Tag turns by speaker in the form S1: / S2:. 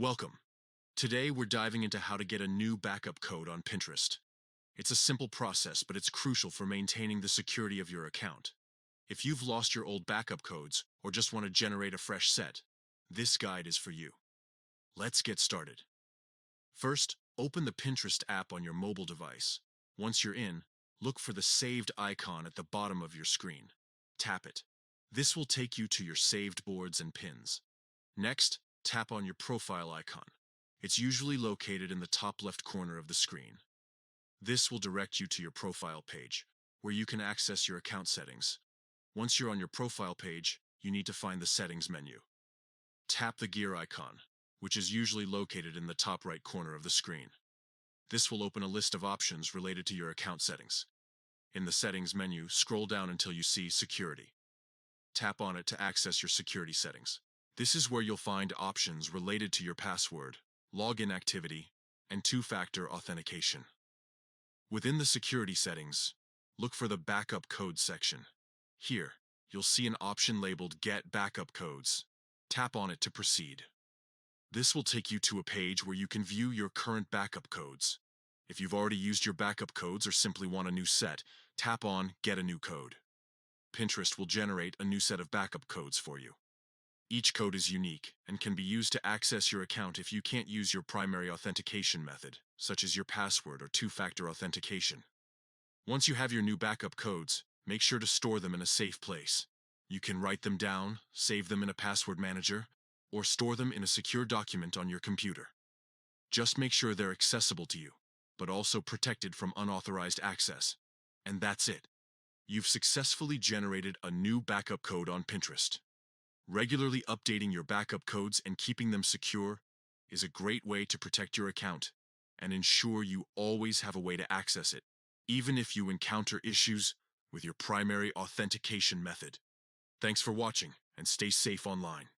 S1: Welcome. Today we're diving into how to get a new backup code on Pinterest. It's a simple process, but it's crucial for maintaining the security of your account. If you've lost your old backup codes or just want to generate a fresh set, this guide is for you. Let's get started. First, open the Pinterest app on your mobile device. Once you're in, look for the saved icon at the bottom of your screen. Tap it. This will take you to your saved boards and pins. Next, tap on your profile icon. It's usually located in the top left corner of the screen. This will direct you to your profile page, where you can access your account settings. Once you're on your profile page, you need to find the settings menu. Tap the gear icon, which is usually located in the top right corner of the screen. This will open a list of options related to your account settings. In the settings menu, scroll down until you see Security. Tap on it to access your security settings. This is where you'll find options related to your password, login activity, and two-factor authentication. Within the security settings, look for the Backup Codes section. Here, you'll see an option labeled Get Backup Codes. Tap on it to proceed. This will take you to a page where you can view your current backup codes. If you've already used your backup codes or simply want a new set, tap on Get a New Code. Pinterest will generate a new set of backup codes for you. Each code is unique and can be used to access your account if you can't use your primary authentication method, such as your password or two-factor authentication. Once you have your new backup codes, make sure to store them in a safe place. You can write them down, save them in a password manager, or store them in a secure document on your computer. Just make sure they're accessible to you, but also protected from unauthorized access. And that's it. You've successfully generated a new backup code on Pinterest. Regularly updating your backup codes and keeping them secure is a great way to protect your account and ensure you always have a way to access it, even if you encounter issues with your primary authentication method. Thanks for watching, and stay safe online.